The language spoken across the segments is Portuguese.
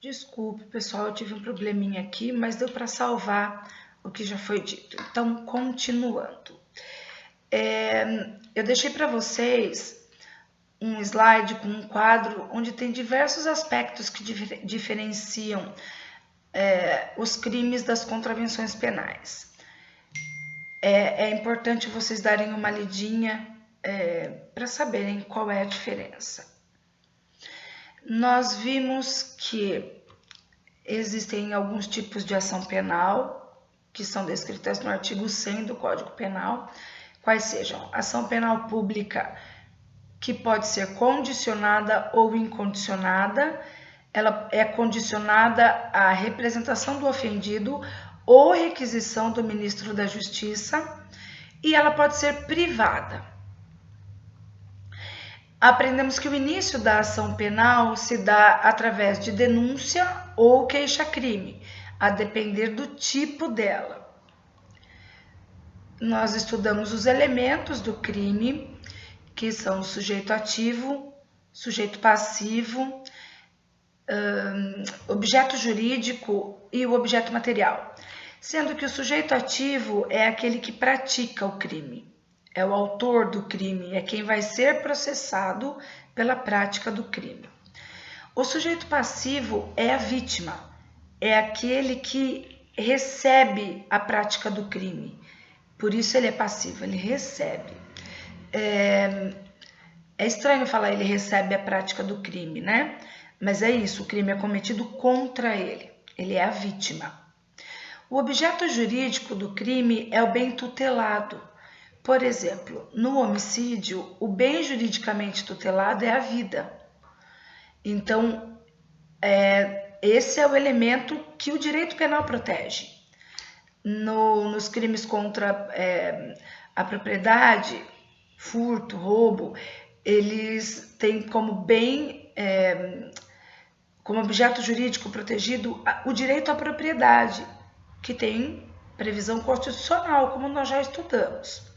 Desculpe, pessoal, eu tive um probleminha aqui, mas deu para salvar o que já foi dito. Então, continuando. Eu deixei para vocês um slide com um quadro onde tem diversos aspectos que diferenciam os crimes das contravenções penais. É importante vocês darem uma lidinha para saberem qual é a diferença. Nós vimos que existem alguns tipos de ação penal que são descritas no artigo 100 do Código Penal, quais sejam ação penal pública, que pode ser condicionada ou incondicionada, ela é condicionada à representação do ofendido ou requisição do ministro da Justiça, e ela pode ser privada. Aprendemos que o início da ação penal se dá através de denúncia ou queixa-crime, a depender do tipo dela. Nós estudamos os elementos do crime, que são o sujeito ativo, sujeito passivo, objeto jurídico e o objeto material, sendo que o sujeito ativo é aquele que pratica o crime. É o autor do crime, é quem vai ser processado pela prática do crime. O sujeito passivo é a vítima, é aquele que recebe a prática do crime. Por isso ele é passivo, ele recebe. É estranho falar ele recebe a prática do crime, né? Mas é isso, o crime é cometido contra ele, ele é a vítima. O objeto jurídico do crime é o bem tutelado. Por exemplo, no homicídio, o bem juridicamente tutelado é a vida. Então, esse é o elemento que o direito penal protege. Nos crimes contra a propriedade, furto, roubo, eles têm como bem, como objeto jurídico protegido, o direito à propriedade, que tem previsão constitucional, como nós já estudamos.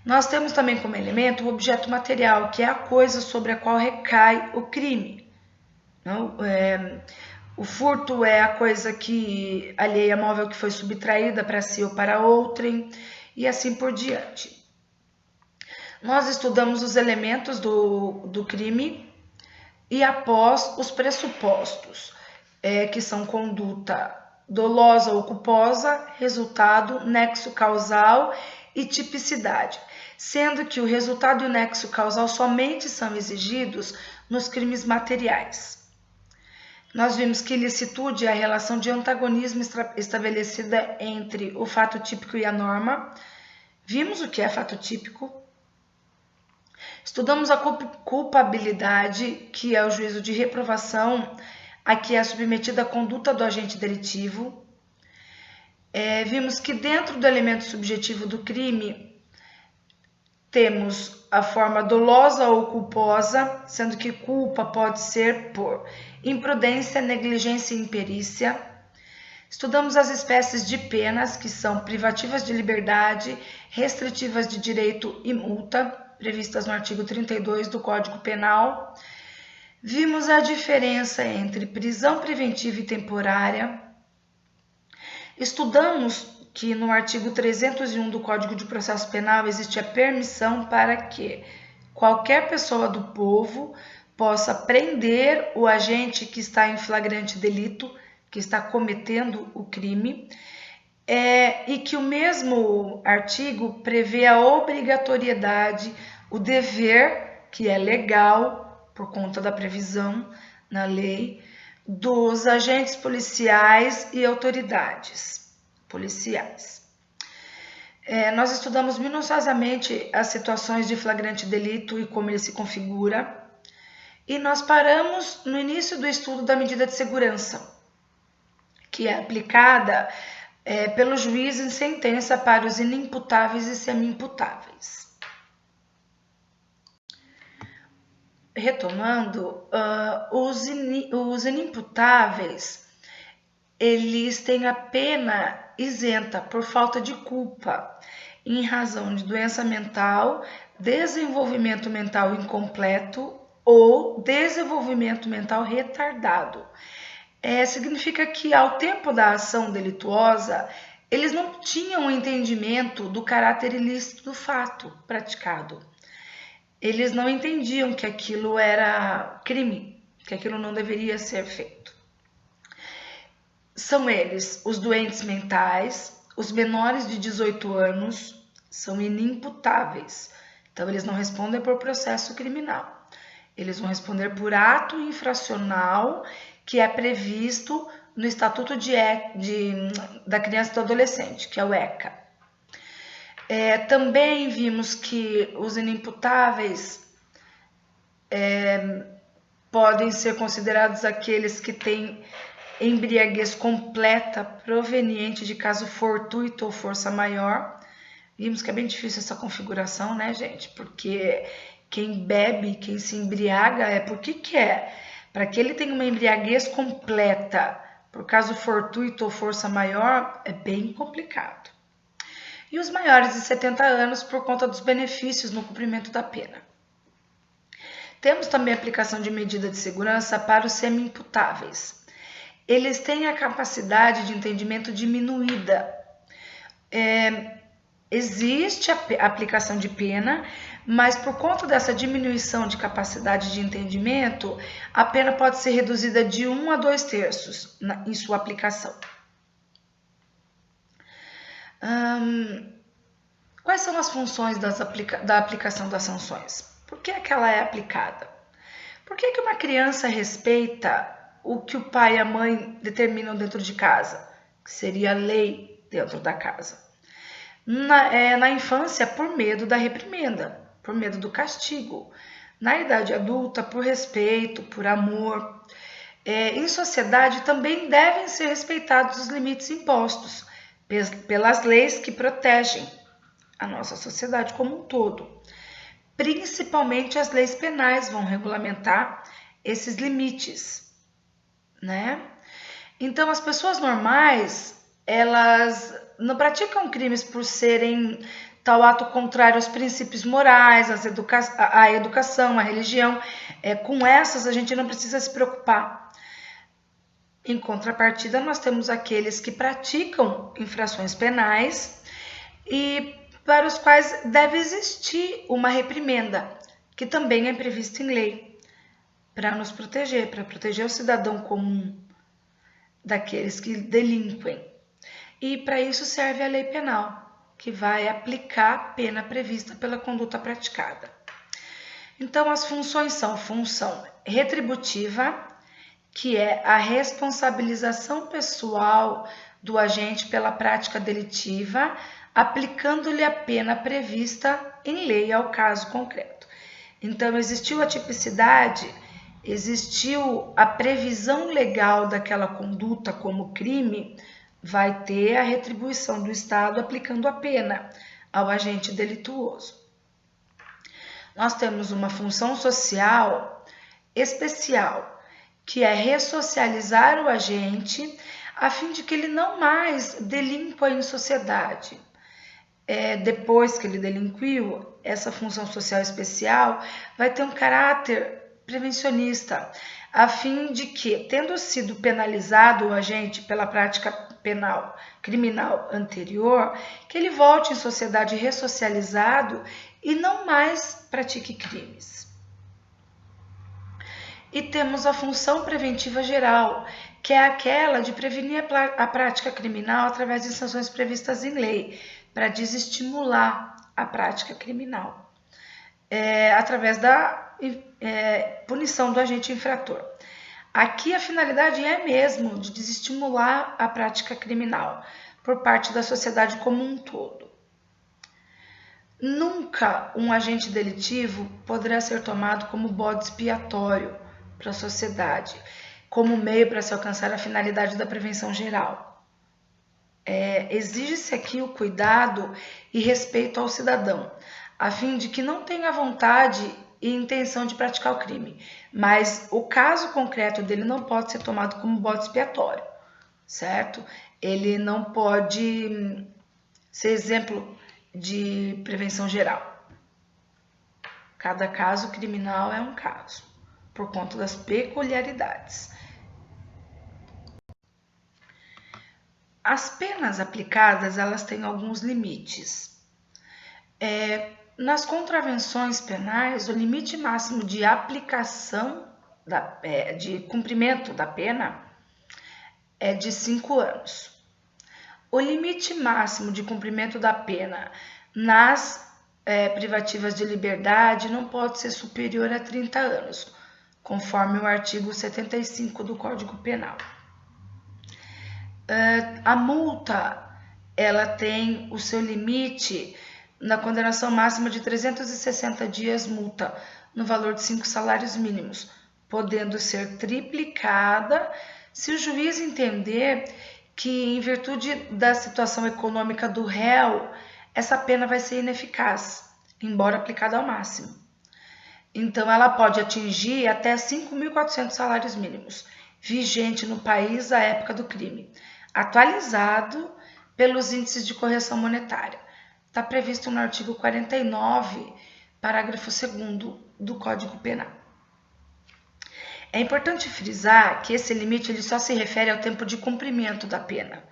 Nós temos também como elemento o objeto material, que é a coisa sobre a qual recai o crime. Não? O furto é a coisa que alheia móvel que foi subtraída para si ou para outrem, e assim por diante. Nós estudamos os elementos do crime e após os pressupostos, que são conduta dolosa ou culposa, resultado, nexo causal e tipicidade, sendo que o resultado e o nexo causal somente são exigidos nos crimes materiais. Nós vimos que ilicitude é a relação de antagonismo estabelecida entre o fato típico e a norma. Vimos o que é fato típico. Estudamos a culpabilidade, que é o juízo de reprovação a que é submetida a conduta do agente delitivo. Vimos que dentro do elemento subjetivo do crime temos a forma dolosa ou culposa, sendo que culpa pode ser por imprudência, negligência e imperícia. Estudamos as espécies de penas, que são privativas de liberdade, restritivas de direito e multa, previstas no artigo 32 do Código Penal. Vimos a diferença entre prisão preventiva e temporária. Estudamos que no artigo 301 do Código de Processo Penal existe a permissão para que qualquer pessoa do povo possa prender o agente que está em flagrante delito, que está cometendo o crime, e que o mesmo artigo prevê a obrigatoriedade, o dever, que é legal, por conta da previsão na lei, dos agentes policiais e autoridades policiais. Nós estudamos minuciosamente as situações de flagrante delito e como ele se configura, e nós paramos no início do estudo da medida de segurança, que é aplicada pelo juiz em sentença para os inimputáveis e semi-imputáveis. Retomando, os inimputáveis, eles têm a pena isenta por falta de culpa, em razão de doença mental, desenvolvimento mental incompleto ou desenvolvimento mental retardado. significa que ao tempo da ação delituosa, eles não tinham entendimento do caráter ilícito do fato praticado. Eles não entendiam que aquilo era crime, que aquilo não deveria ser feito. São eles os doentes mentais, os menores de 18 anos, são inimputáveis. Então, eles não respondem por processo criminal. Eles vão responder por ato infracional que é previsto no Estatuto da Criança e do Adolescente, que é o ECA. Também vimos que os inimputáveis podem ser considerados aqueles que têm embriaguez completa proveniente de caso fortuito ou força maior. Vimos que é bem difícil essa configuração, né, gente? Porque quem bebe, quem se embriaga é porque quer. Para que ele tenha uma embriaguez completa por caso fortuito ou força maior, é bem complicado. E os maiores de 70 anos por conta dos benefícios no cumprimento da pena. Temos também a aplicação de medida de segurança para os semi-imputáveis. Eles têm a capacidade de entendimento diminuída. Existe a aplicação de pena, mas por conta dessa diminuição de capacidade de entendimento, a pena pode ser reduzida de 1 a 2/3 em sua aplicação. Quais são as funções da aplicação das sanções? Por que ela é aplicada? Por que uma criança respeita o que o pai e a mãe determinam dentro de casa, que seria a lei dentro da casa? Na infância, por medo da reprimenda, por medo do castigo. Na idade adulta, por respeito, por amor. Em sociedade, também devem ser respeitados os limites impostos pelas leis que protegem a nossa sociedade como um todo. Principalmente as leis penais vão regulamentar esses limites, né? Então, as pessoas normais, elas não praticam crimes por serem tal ato contrário aos princípios morais, à educação, à religião. Com essas, a gente não precisa se preocupar. Em contrapartida, nós temos aqueles que praticam infrações penais e para os quais deve existir uma reprimenda, que também é prevista em lei, para nos proteger, para proteger o cidadão comum daqueles que delinquem. E para isso serve a lei penal, que vai aplicar a pena prevista pela conduta praticada. Então, as funções são função retributiva, que é a responsabilização pessoal do agente pela prática delitiva, aplicando-lhe a pena prevista em lei ao caso concreto. Então, existiu a tipicidade, existiu a previsão legal daquela conduta como crime, vai ter a retribuição do Estado aplicando a pena ao agente delituoso. Nós temos uma função social especial, que é ressocializar o agente a fim de que ele não mais delinqua em sociedade. Depois que ele delinquiu, essa função social especial vai ter um caráter prevencionista, a fim de que, tendo sido penalizado o agente pela prática penal criminal anterior, que ele volte em sociedade ressocializado e não mais pratique crimes. E temos a função preventiva geral, que é aquela de prevenir a prática criminal através de sanções previstas em lei, para desestimular a prática criminal, através da punição do agente infrator. Aqui a finalidade é mesmo de desestimular a prática criminal por parte da sociedade como um todo. Nunca um agente delitivo poderá ser tomado como bode expiatório para a sociedade, como meio para se alcançar a finalidade da prevenção geral. Exige-se aqui o cuidado e respeito ao cidadão, a fim de que não tenha vontade e intenção de praticar o crime, mas o caso concreto dele não pode ser tomado como bode expiatório, certo? Ele não pode ser exemplo de prevenção geral. Cada caso criminal é um caso, por conta das peculiaridades. As penas aplicadas, elas têm alguns limites. Nas contravenções penais, o limite máximo de aplicação, de cumprimento da pena, é de 5 anos. O limite máximo de cumprimento da pena nas privativas de liberdade não pode ser superior a 30 anos, conforme o artigo 75 do Código Penal. A multa, ela tem o seu limite na condenação máxima de 360 dias multa, no valor de 5 salários mínimos, podendo ser triplicada se o juiz entender que, em virtude da situação econômica do réu, essa pena vai ser ineficaz, embora aplicada ao máximo. Então, ela pode atingir até 5.400 salários mínimos, vigente no país à época do crime, atualizado pelos índices de correção monetária. Está previsto no artigo 49, parágrafo 2º do Código Penal. É importante frisar que esse limite ele só se refere ao tempo de cumprimento da pena,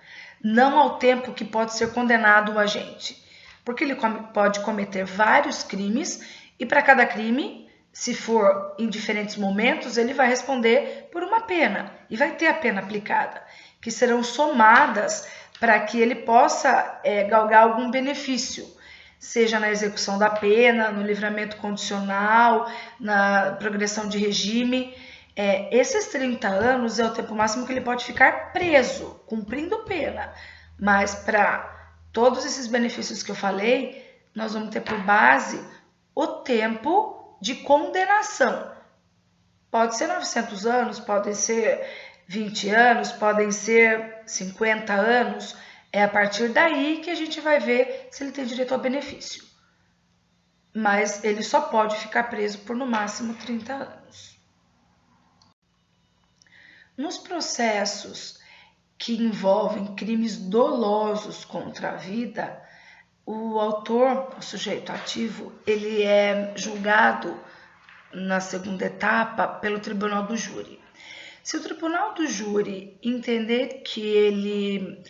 não ao tempo que pode ser condenado o agente, porque ele pode cometer vários crimes e para cada crime, se for em diferentes momentos, ele vai responder por uma pena e vai ter a pena aplicada, que serão somadas para que ele possa galgar algum benefício, seja na execução da pena, no livramento condicional, na progressão de regime. Esses 30 anos é o tempo máximo que ele pode ficar preso, cumprindo pena, mas para todos esses benefícios que eu falei, nós vamos ter por base o tempo de condenação. Pode ser 900 anos, podem ser 20 anos, podem ser 50 anos. É a partir daí que a gente vai ver se ele tem direito ao benefício. Mas ele só pode ficar preso por no máximo 30 anos. Nos processos que envolvem crimes dolosos contra a vida, o autor, o sujeito ativo, ele é julgado na segunda etapa pelo tribunal do júri. Se o tribunal do júri entender que ele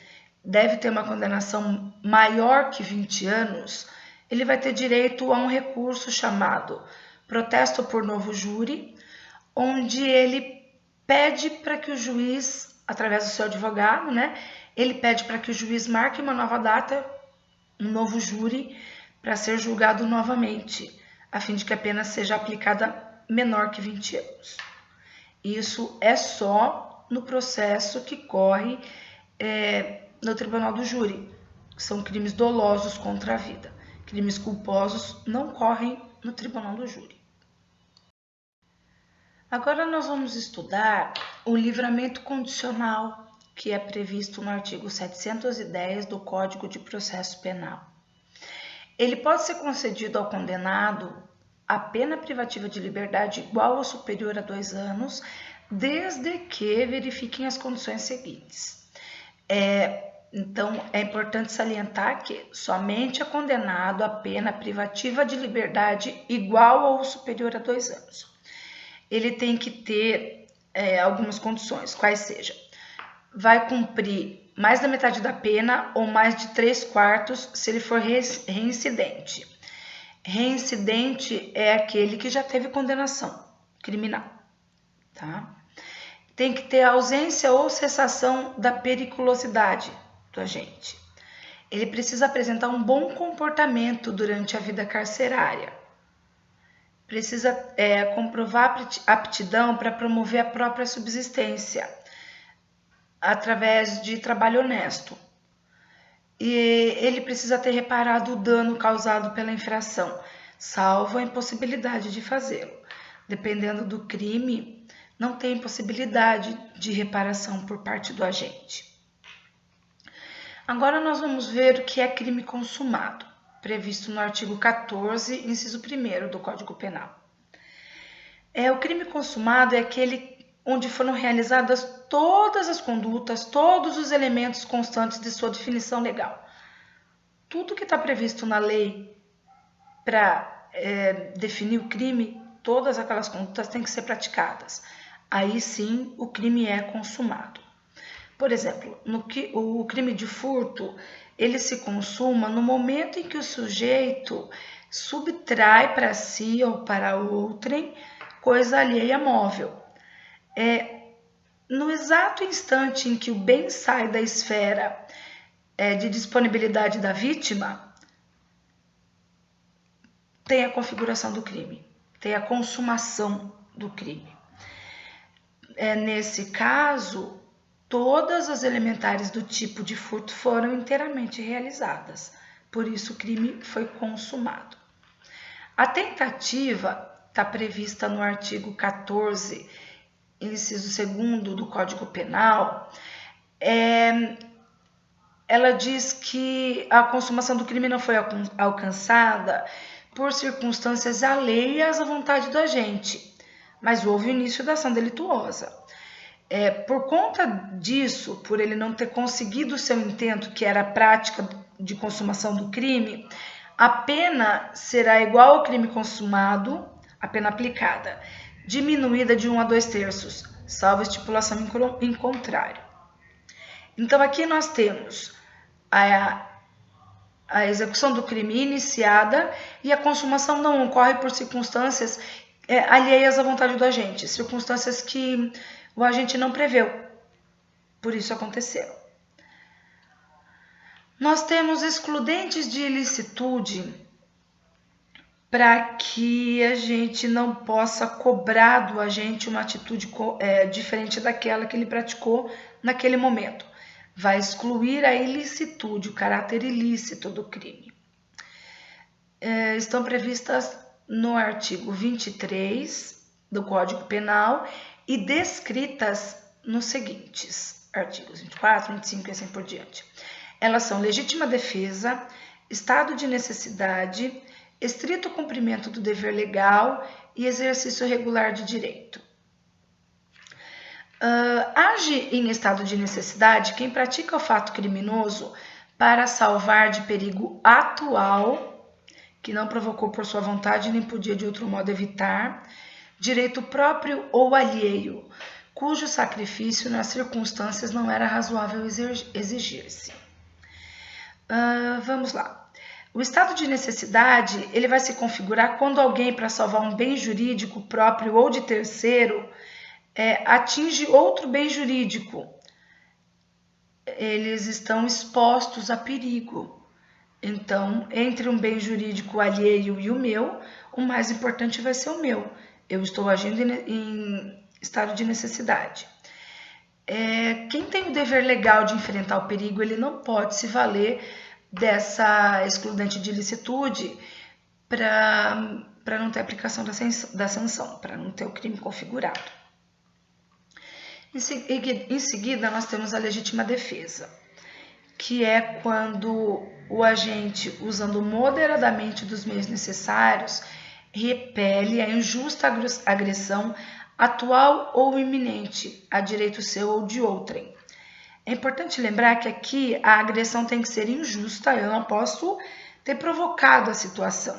deve ter uma condenação maior que 20 anos, ele vai ter direito a um recurso chamado protesto por novo júri, onde ele pede para que o juiz, através do seu advogado, ele pede para que o juiz marque uma nova data, um novo júri, para ser julgado novamente, a fim de que a pena seja aplicada menor que 20 anos. Isso é só no processo que corre no tribunal do júri, que são crimes dolosos contra a vida. Crimes culposos não correm no tribunal do júri. Agora nós vamos estudar o livramento condicional, que é previsto no artigo 710 do Código de Processo Penal. Ele pode ser concedido ao condenado a pena privativa de liberdade igual ou superior a 2 anos, desde que verifiquem as condições seguintes. Então, é importante salientar que somente é condenado a pena privativa de liberdade igual ou superior a 2 anos. Ele tem que ter algumas condições, quais sejam: vai cumprir mais da metade da pena ou mais de 3/4 se ele for reincidente. Reincidente é aquele que já teve condenação criminal, tá? Tem que ter ausência ou cessação da periculosidade do agente. Ele precisa apresentar um bom comportamento durante a vida carcerária. Precisa comprovar aptidão para promover a própria subsistência através de trabalho honesto. E ele precisa ter reparado o dano causado pela infração, salvo a impossibilidade de fazê-lo. Dependendo do crime, não tem possibilidade de reparação por parte do agente. Agora nós vamos ver o que é crime consumado, previsto no artigo 14, inciso 1º do Código Penal. O crime consumado é aquele onde foram realizadas todas as condutas, todos os elementos constantes de sua definição legal. Tudo que está previsto na lei para definir o crime, todas aquelas condutas têm que ser praticadas. Aí sim o crime é consumado. Por exemplo, o crime de furto, ele se consuma no momento em que o sujeito subtrai para si ou para outrem coisa alheia móvel. No exato instante em que o bem sai da esfera de disponibilidade da vítima, tem a configuração do crime, tem a consumação do crime. Nesse caso, todas as elementares do tipo de furto foram inteiramente realizadas, por isso o crime foi consumado. A tentativa está prevista no artigo 14, inciso 2º do Código Penal. Ela diz que a consumação do crime não foi alcançada por circunstâncias alheias à vontade do agente, mas houve o início da ação delituosa. Por conta disso, por ele não ter conseguido o seu intento, que era a prática de consumação do crime, a pena será igual ao crime consumado, a pena aplicada, diminuída de 1 a 2/3, salvo estipulação em contrário. Então, aqui nós temos a execução do crime iniciada e a consumação não ocorre por circunstâncias alheias à vontade do agente, circunstâncias que o agente não preveu, por isso aconteceram. Nós temos excludentes de ilicitude para que a gente não possa cobrar do agente uma atitude diferente daquela que ele praticou naquele momento. Vai excluir a ilicitude, o caráter ilícito do crime. Estão previstas no artigo 23 do Código Penal e descritas nos seguintes artigos 24, 25 e assim por diante. Elas são legítima defesa, estado de necessidade, estrito cumprimento do dever legal e exercício regular de direito. Age em estado de necessidade quem pratica o fato criminoso para salvar de perigo atual, que não provocou por sua vontade nem podia de outro modo evitar, direito próprio ou alheio, cujo sacrifício nas circunstâncias não era razoável exigir-se. Vamos lá. O estado de necessidade ele vai se configurar quando alguém, para salvar um bem jurídico próprio ou de terceiro, atinge outro bem jurídico. Eles estão expostos a perigo. Então, entre um bem jurídico alheio e o meu, o mais importante vai ser o meu. Eu estou agindo em estado de necessidade. Quem tem o dever legal de enfrentar o perigo, ele não pode se valer dessa excludente de ilicitude para não ter aplicação da sanção, para não ter o crime configurado. Em seguida, nós temos a legítima defesa, que é quando o agente, usando moderadamente dos meios necessários, repele a injusta agressão atual ou iminente a direito seu ou de outrem. É importante lembrar que aqui a agressão tem que ser injusta, eu não posso ter provocado a situação,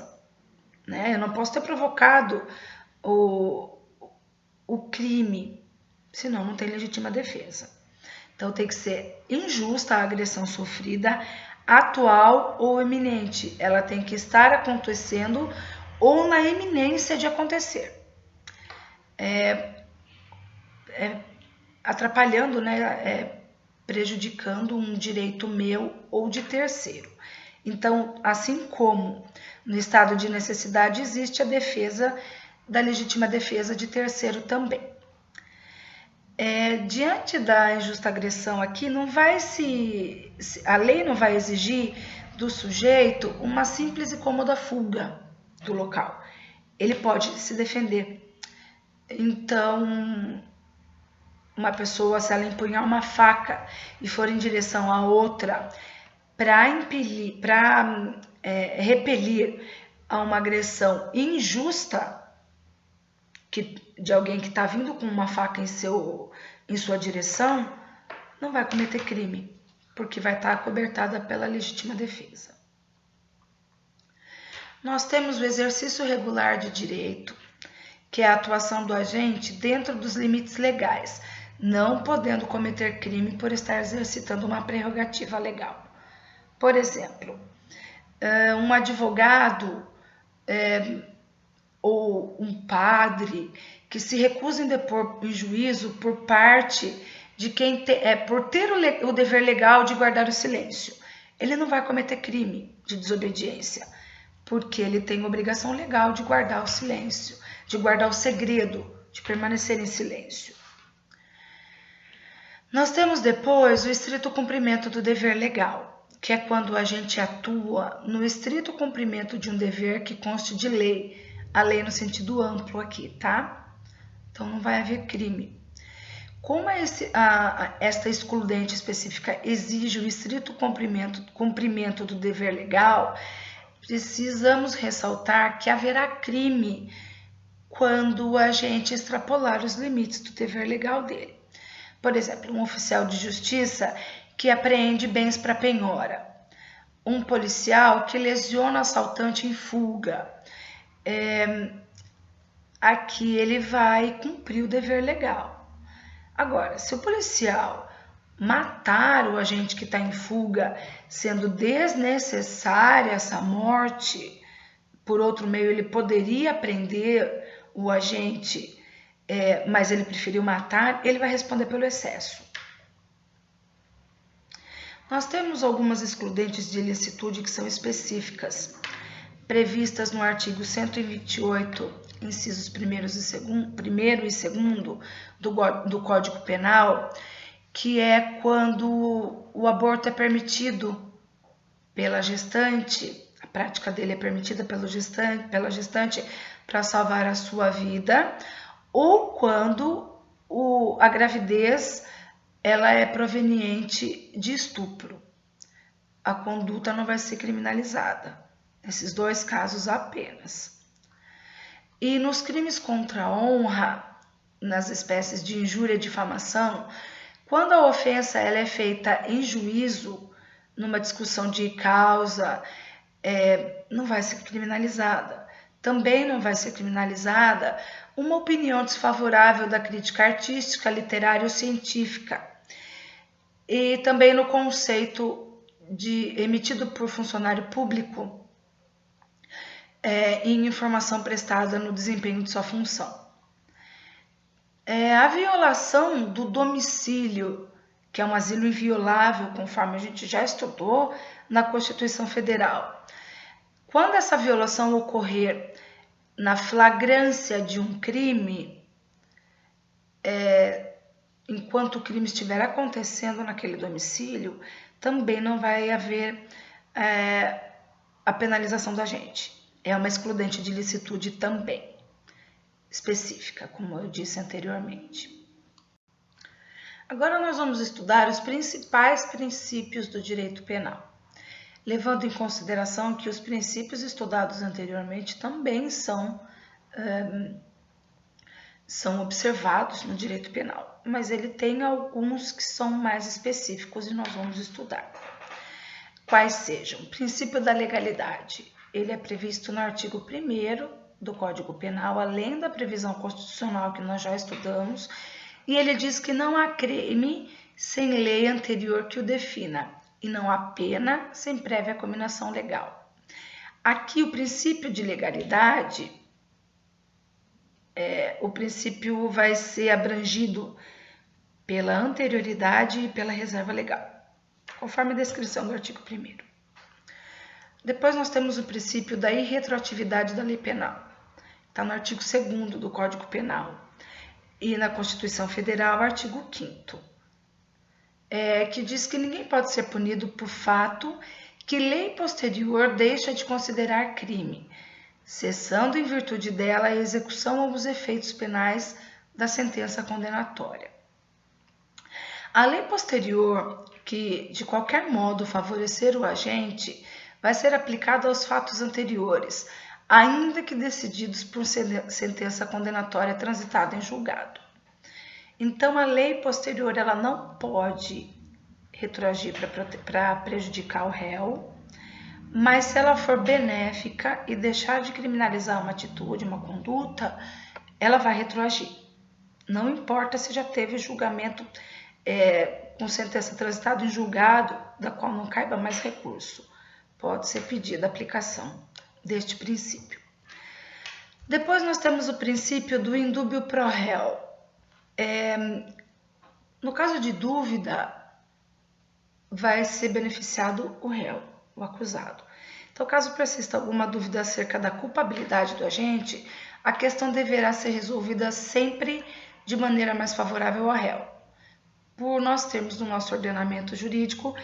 né? Eu não posso ter provocado o crime, senão não tem legítima defesa. Então tem que ser injusta a agressão sofrida, atual ou iminente. Ela tem que estar acontecendo ou na iminência de acontecer. Atrapalhando, né? Prejudicando um direito meu ou de terceiro. Então, assim como no estado de necessidade existe a defesa da legítima defesa de terceiro também. Diante da injusta agressão aqui, a lei não vai exigir do sujeito uma simples e cômoda fuga do local. Ele pode se defender. Então, uma pessoa, se ela empunhar uma faca e for em direção a outra para repelir a uma agressão injusta de alguém que está vindo com uma faca em sua direção, não vai cometer crime, porque vai estar acobertada pela legítima defesa. Nós temos o exercício regular de direito, que é a atuação do agente dentro dos limites legais, não podendo cometer crime por estar exercitando uma prerrogativa legal. Por exemplo, um advogado ou um padre que se recusa em depor em juízo por parte de quem por ter o dever legal de guardar o silêncio. Ele não vai cometer crime de desobediência, porque ele tem obrigação legal de guardar o silêncio, de guardar o segredo, de permanecer em silêncio. Nós temos depois o estrito cumprimento do dever legal, que é quando a gente atua no estrito cumprimento de um dever que conste de lei, a lei no sentido amplo aqui, tá? Então não vai haver crime. Como esta excludente específica exige o estrito cumprimento do dever legal, precisamos ressaltar que haverá crime quando a gente extrapolar os limites do dever legal dele. Por exemplo, um oficial de justiça que apreende bens para penhora, um policial que lesiona o assaltante em fuga. Aqui ele vai cumprir o dever legal. Agora, se o policial matar o agente que está em fuga, sendo desnecessária essa morte, por outro meio ele poderia prender o agente, mas ele preferiu matar, ele vai responder pelo excesso. Nós temos algumas excludentes de ilicitude que são específicas, previstas no artigo 128, incisos 1º e 2º do Código Penal, que é quando o aborto é permitido pela gestante, a prática dele é permitida pela gestante para salvar a sua vida, ou quando a gravidez ela é proveniente de estupro. A conduta não vai ser criminalizada. Nesses dois casos apenas. E nos crimes contra a honra, nas espécies de injúria e difamação, quando a ofensa ela é feita em juízo, numa discussão de causa, não vai ser criminalizada. Também não vai ser criminalizada uma opinião desfavorável da crítica artística, literária ou científica. E também no conceito emitido por funcionário público em informação prestada no desempenho de sua função. A violação do domicílio, que é um asilo inviolável, conforme a gente já estudou na Constituição Federal. Quando essa violação ocorrer na flagrância de um crime, enquanto o crime estiver acontecendo naquele domicílio, também não vai haver a penalização do agente. É uma excludente de ilicitude também, específica, como eu disse anteriormente. Agora nós vamos estudar os principais princípios do direito penal, levando em consideração que os princípios estudados anteriormente também são observados no direito penal, mas ele tem alguns que são mais específicos e nós vamos estudar. Quais sejam? O princípio da legalidade. Ele é previsto no artigo 1º do Código Penal, além da previsão constitucional que nós já estudamos, e ele diz que não há crime sem lei anterior que o defina, e não há pena sem prévia cominação legal. Aqui o princípio de legalidade, o princípio vai ser abrangido pela anterioridade e pela reserva legal, conforme a descrição do artigo 1º. Depois nós temos o princípio da irretroatividade da lei penal. Está no artigo 2º do Código Penal e na Constituição Federal, artigo 5º, que diz que ninguém pode ser punido por fato que lei posterior deixa de considerar crime, cessando em virtude dela a execução ou os efeitos penais da sentença condenatória. A lei posterior, que de qualquer modo favorecer o agente, vai ser aplicada aos fatos anteriores, ainda que decididos por sentença condenatória transitada em julgado. Então, a lei posterior ela não pode retroagir para prejudicar o réu, mas se ela for benéfica e deixar de criminalizar uma atitude, uma conduta, ela vai retroagir. Não importa se já teve julgamento com sentença transitada em julgado, da qual não caiba mais recurso. Pode ser pedida a aplicação deste princípio. Depois nós temos o princípio do indúbio pro réu. No caso de dúvida, vai ser beneficiado o réu, o acusado. Então, caso persista alguma dúvida acerca da culpabilidade do agente, a questão deverá ser resolvida sempre de maneira mais favorável ao réu, por nós termos no nosso ordenamento jurídico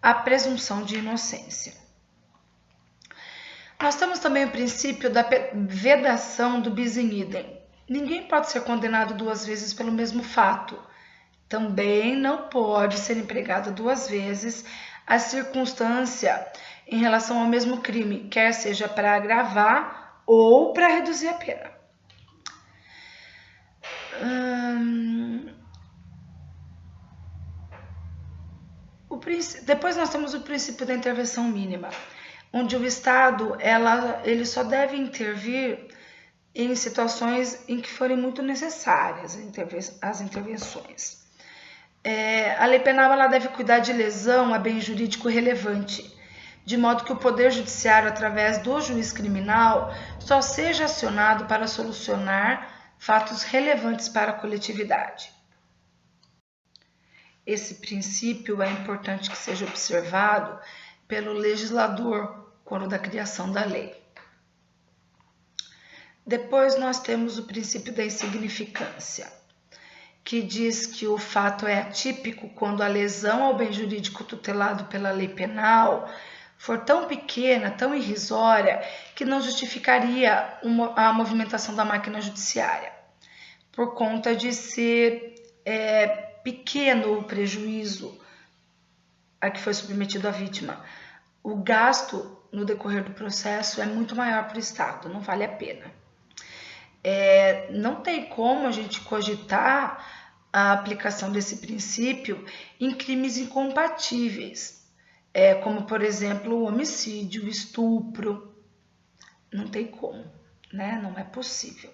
a presunção de inocência. Nós temos também o princípio da vedação do bis in idem. Ninguém pode ser condenado 2 vezes pelo mesmo fato. Também não pode ser empregada 2 vezes a circunstância em relação ao mesmo crime, quer seja para agravar ou para reduzir a pena. Depois nós temos o princípio da intervenção mínima, onde o Estado ele só deve intervir em situações em que forem muito necessárias as intervenções. A lei penal ela deve cuidar de lesão a bem jurídico relevante, de modo que o Poder Judiciário, através do juiz criminal, só seja acionado para solucionar fatos relevantes para a coletividade. Esse princípio é importante que seja observado pelo legislador quando da criação da lei. Depois nós temos o princípio da insignificância, que diz que o fato é atípico quando a lesão ao bem jurídico tutelado pela lei penal for tão pequena, tão irrisória, que não justificaria a movimentação da máquina judiciária, por conta de ser pequeno o prejuízo a que foi submetido a vítima. O gasto no decorrer do processo é muito maior para o Estado, não vale a pena. Não tem como a gente cogitar a aplicação desse princípio em crimes incompatíveis, como, por exemplo, o homicídio, o estupro. Não tem como, né? Não é possível.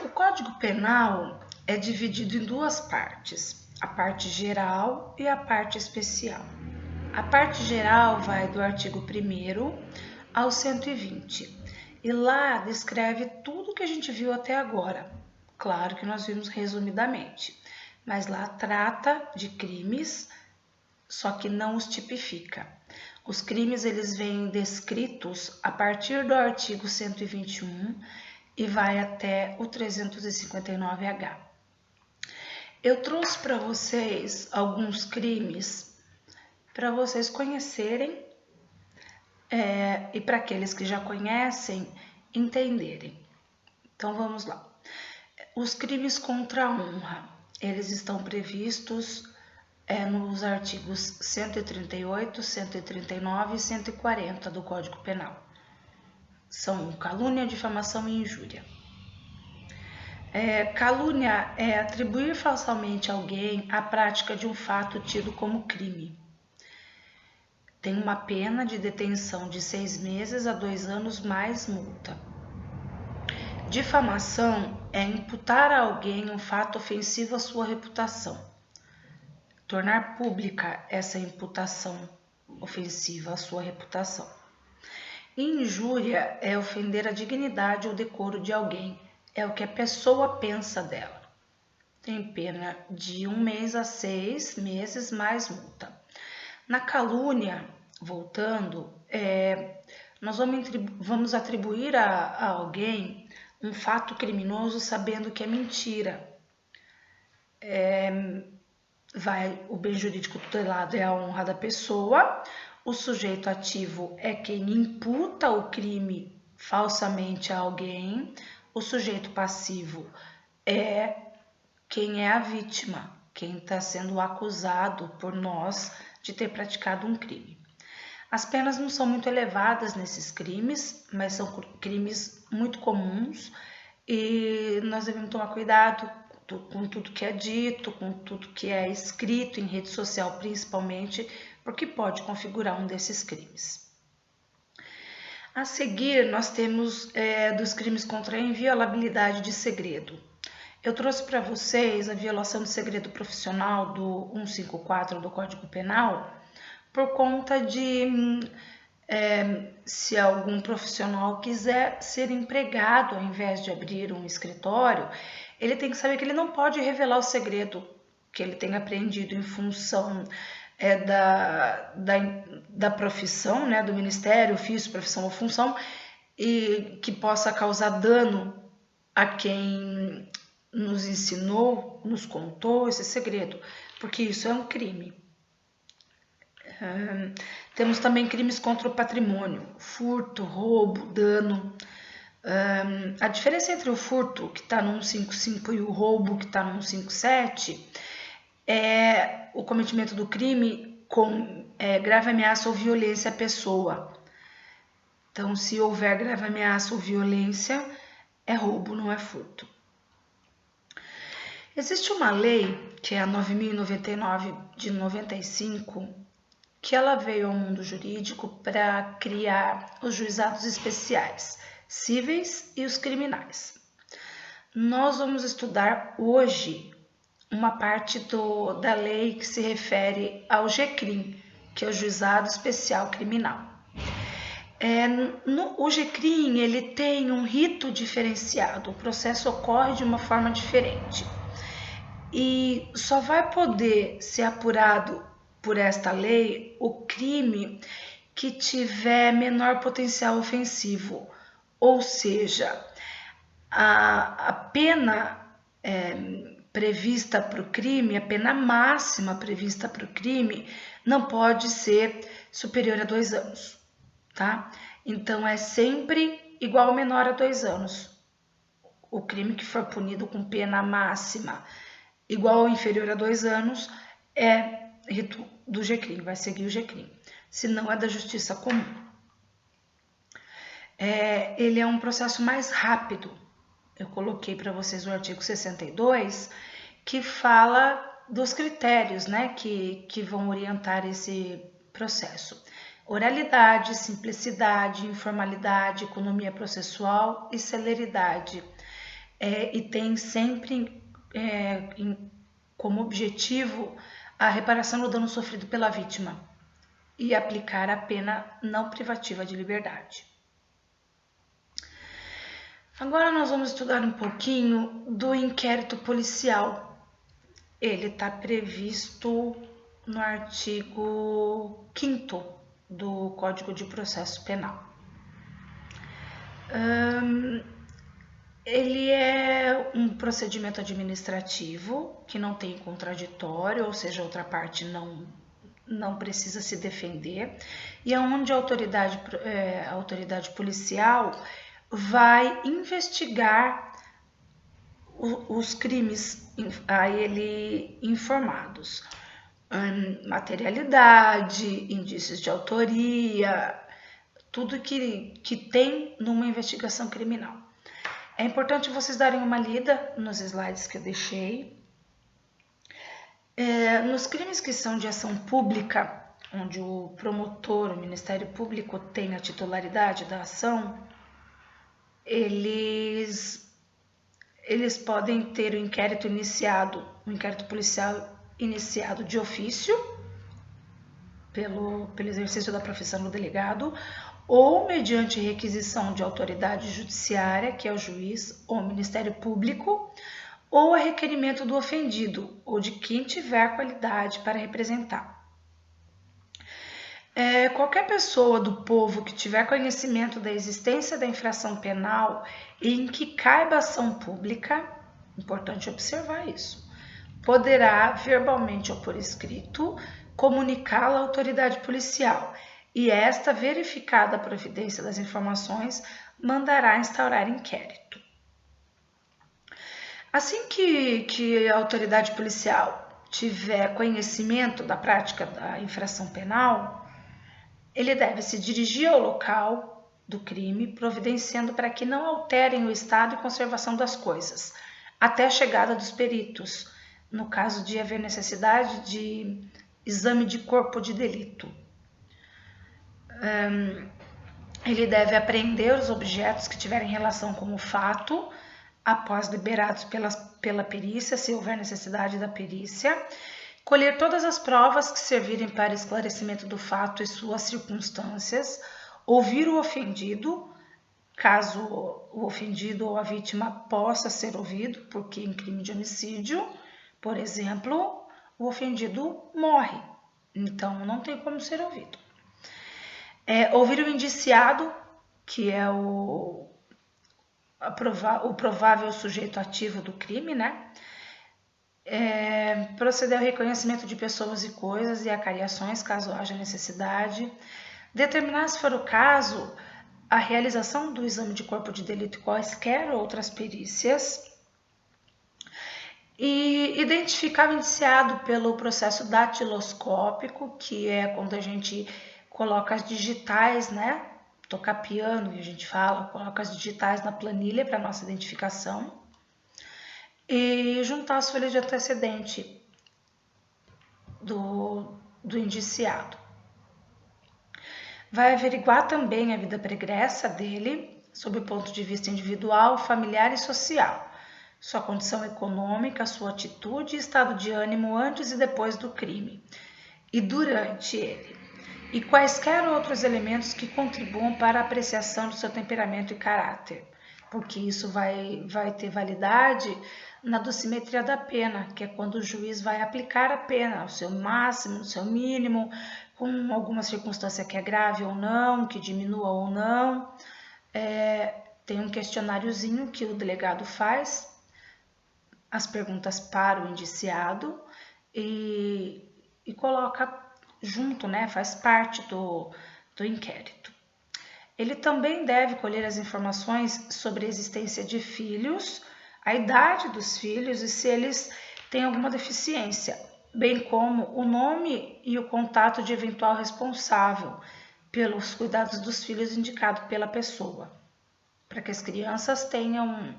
O Código Penal é dividido em 2 partes, a parte geral e a parte especial. A parte geral vai do artigo 1º ao 120, e lá descreve tudo que a gente viu até agora. Claro que nós vimos resumidamente, mas lá trata de crimes, só que não os tipifica. Os crimes eles vêm descritos a partir do artigo 121 e vai até o 359H. Eu trouxe para vocês alguns crimes para vocês conhecerem e para aqueles que já conhecem entenderem. Então vamos lá. Os crimes contra a honra, eles estão previstos nos artigos 138, 139 e 140 do Código Penal. São calúnia, difamação e injúria. Calúnia é atribuir falsamente a alguém a prática de um fato tido como crime. Tem uma pena de detenção de 6 meses a 2 anos mais multa. Difamação é imputar a alguém um fato ofensivo à sua reputação. Tornar pública essa imputação ofensiva à sua reputação. Injúria é ofender a dignidade ou decoro de alguém, é o que a pessoa pensa dela. Tem pena de 1 mês a 6 meses mais multa. Na calúnia, voltando, nós vamos atribuir a alguém um fato criminoso sabendo que é mentira. O bem jurídico tutelado é a honra da pessoa, o sujeito ativo é quem imputa o crime falsamente a alguém, o sujeito passivo é quem é a vítima, quem está sendo acusado por nós de ter praticado um crime. As penas não são muito elevadas nesses crimes, mas são crimes muito comuns e nós devemos tomar cuidado com tudo que é dito, com tudo que é escrito em rede social principalmente, porque pode configurar um desses crimes. A seguir, nós temos dos crimes contra a inviolabilidade de segredo. Eu trouxe para vocês a violação de segredo profissional do 154 do Código Penal por conta de se algum profissional quiser ser empregado ao invés de abrir um escritório, ele tem que saber que ele não pode revelar o segredo que ele tem aprendido em função da profissão, né, do ministério, ofício, profissão ou função, e que possa causar dano a quem nos ensinou, nos contou esse segredo, porque isso é um crime. Temos também crimes contra o patrimônio, furto, roubo, dano. A diferença entre o furto, que está no 155, e o roubo, que está no 157, é o cometimento do crime com grave ameaça ou violência à pessoa. Então, se houver grave ameaça ou violência, é roubo, não é furto. Existe uma lei, que é a 9.099 de 95, que ela veio ao mundo jurídico para criar os juizados especiais, cíveis e os criminais. Nós vamos estudar hoje uma parte da lei que se refere ao GCRIM, que é o Juizado Especial Criminal. O GCRIM ele tem um rito diferenciado, o processo ocorre de uma forma diferente e só vai poder ser apurado por esta lei o crime que tiver menor potencial ofensivo, ou seja, a pena prevista para o crime, a pena máxima prevista para o crime, não pode ser superior a 2 anos, tá? Então, é sempre igual ou menor a 2 anos. O crime que for punido com pena máxima igual ou inferior a 2 anos é rito do GCRIM, vai seguir o GCRIM, se não é da justiça comum. Ele é um processo mais rápido. Eu coloquei para vocês o artigo 62, que fala dos critérios, né, que vão orientar esse processo. Oralidade, simplicidade, informalidade, economia processual e celeridade. E tem sempre como objetivo a reparação do dano sofrido pela vítima e aplicar a pena não privativa de liberdade. Agora nós vamos estudar um pouquinho do inquérito policial. Ele está previsto no artigo 5º do Código de Processo Penal. Ele é um procedimento administrativo que não tem contraditório, ou seja, a outra parte não precisa se defender, e é onde a autoridade policial vai investigar os crimes a ele informados. Materialidade, indícios de autoria, tudo que tem numa investigação criminal. É importante vocês darem uma lida nos slides que eu deixei. Nos crimes que são de ação pública, onde o promotor, o Ministério Público tem a titularidade da ação, eles podem ter o inquérito policial iniciado de ofício, pelo exercício da profissão do delegado, ou mediante requisição de autoridade judiciária, que é o juiz ou o Ministério Público, ou a requerimento do ofendido ou de quem tiver qualidade para representar. Qualquer pessoa do povo que tiver conhecimento da existência da infração penal e em que caiba ação pública, importante observar isso, poderá verbalmente ou por escrito comunicá-la à autoridade policial e esta, verificada a providência das informações, mandará instaurar inquérito. Assim que a autoridade policial tiver conhecimento da prática da infração penal, ele deve se dirigir ao local do crime, providenciando para que não alterem o estado e conservação das coisas, até a chegada dos peritos, no caso de haver necessidade de exame de corpo de delito. Ele deve apreender os objetos que tiverem relação com o fato, após liberados pela perícia, se houver necessidade da perícia, colher todas as provas que servirem para esclarecimento do fato e suas circunstâncias, ouvir o ofendido, caso o ofendido ou a vítima possa ser ouvido, porque em crime de homicídio, por exemplo, o ofendido morre, então não tem como ser ouvido. Ouvir o indiciado, que é o provável sujeito ativo do crime, né? Proceder ao reconhecimento de pessoas e coisas e acariações, caso haja necessidade. Determinar, se for o caso, a realização do exame de corpo de delito e quaisquer outras perícias. E identificar o indiciado pelo processo datiloscópico, que é quando a gente coloca as digitais, né? Tocar piano, que a gente fala, coloca as digitais na planilha para nossa identificação. E juntar as folhas de antecedente do indiciado. Vai averiguar também a vida pregressa dele, sob o ponto de vista individual, familiar e social, sua condição econômica, sua atitude e estado de ânimo antes e depois do crime, e durante ele, e quaisquer outros elementos que contribuam para a apreciação do seu temperamento e caráter, porque isso vai ter validade na dosimetria da pena, que é quando o juiz vai aplicar a pena, o seu máximo, o seu mínimo, com alguma circunstância que é grave ou não, que diminua ou não. Tem um questionáriozinho que o delegado faz, as perguntas para o indiciado e coloca junto, né, faz parte do inquérito. Ele também deve colher as informações sobre a existência de filhos, a idade dos filhos e se eles têm alguma deficiência, bem como o nome e o contato de eventual responsável pelos cuidados dos filhos indicado pela pessoa, para que as crianças tenham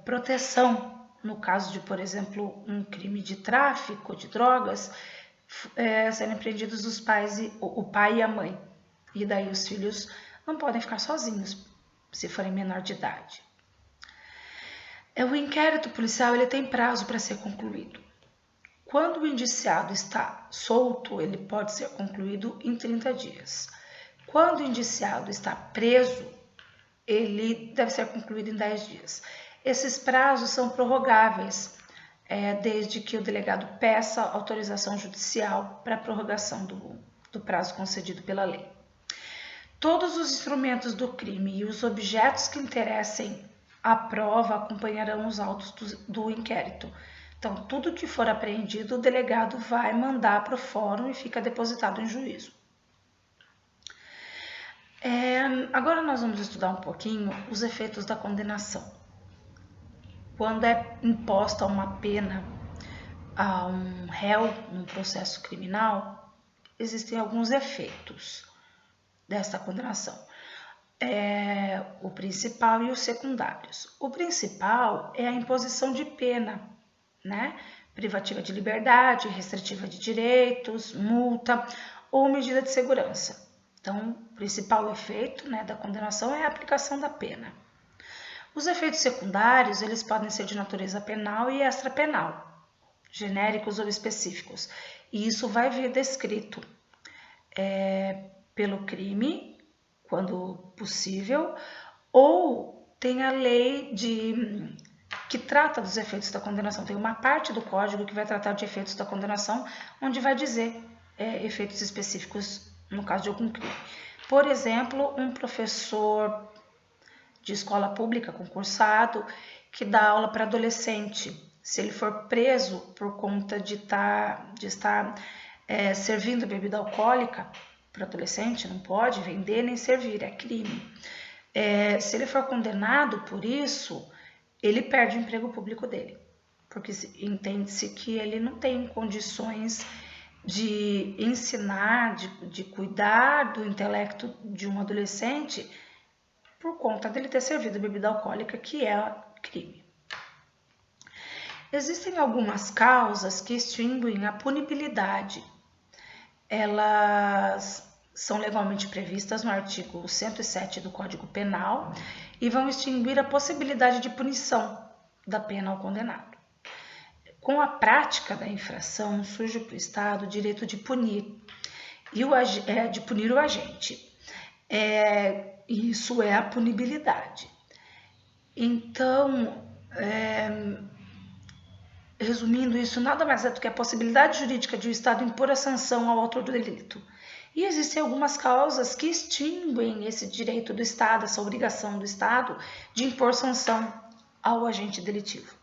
proteção no caso de, por exemplo, um crime de tráfico de drogas, serem prendidos os pais, o pai e a mãe. E daí os filhos não podem ficar sozinhos se forem menor de idade. O inquérito policial ele tem prazo para ser concluído. Quando o indiciado está solto, ele pode ser concluído em 30 dias. Quando o indiciado está preso, ele deve ser concluído em 10 dias. Esses prazos são prorrogáveis, desde que o delegado peça autorização judicial para a prorrogação do prazo concedido pela lei. Todos os instrumentos do crime e os objetos que interessem a prova acompanharão os autos do inquérito. Então, tudo que for apreendido, o delegado vai mandar para o fórum e fica depositado em juízo. Agora nós vamos estudar um pouquinho os efeitos da condenação. Quando é imposta uma pena a um réu num processo criminal, existem alguns efeitos dessa condenação. O principal e os secundários. O principal é a imposição de pena, né? Privativa de liberdade, restritiva de direitos, multa ou medida de segurança. Então, o principal efeito, né, da condenação é a aplicação da pena. Os efeitos secundários, eles podem ser de natureza penal e extrapenal, genéricos ou específicos. E isso vai vir descrito pelo crime, quando possível, ou tem a lei que trata dos efeitos da condenação. Tem uma parte do código que vai tratar de efeitos da condenação, onde vai dizer efeitos específicos no caso de algum crime. Por exemplo, um professor de escola pública concursado que dá aula para adolescente, se ele for preso por conta de estar servindo bebida alcoólica para adolescente, não pode vender nem servir, é crime. Se ele for condenado por isso, ele perde o emprego público dele, porque entende-se que ele não tem condições de ensinar, de cuidar do intelecto de um adolescente por conta dele ter servido bebida alcoólica, que é crime. Existem algumas causas que extinguem a punibilidade. Elas são legalmente previstas no artigo 107 do Código Penal e vão extinguir a possibilidade de punição da pena ao condenado. Com a prática da infração, surge para o Estado o direito de punir, o agente. Isso é a punibilidade. Então, resumindo isso, nada mais é do que a possibilidade jurídica de o Estado impor a sanção ao autor do delito. E existem algumas causas que extinguem esse direito do Estado, essa obrigação do Estado de impor sanção ao agente delitivo.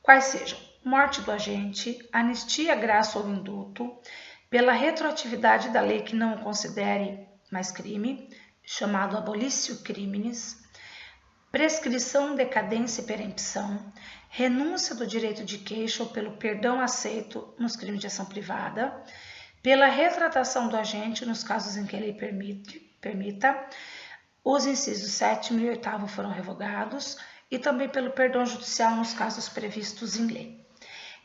Quais sejam: morte do agente, anistia, graça ou indulto, pela retroatividade da lei que não o considere mais crime, chamado abolitio criminis, prescrição, decadência e perempção, renúncia do direito de queixa ou pelo perdão aceito nos crimes de ação privada, pela retratação do agente nos casos em que a lei permita, os incisos 7º e 8º foram revogados, e também pelo perdão judicial nos casos previstos em lei.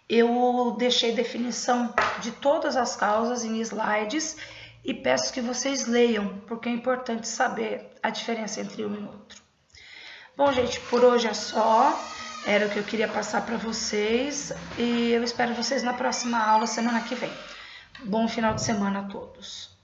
Eu deixei definição de todas as causas em slides e peço que vocês leiam, porque é importante saber a diferença entre um e outro. Bom, gente, por hoje é só. Era o que eu queria passar para vocês e eu espero vocês na próxima aula, semana que vem. Bom final de semana a todos.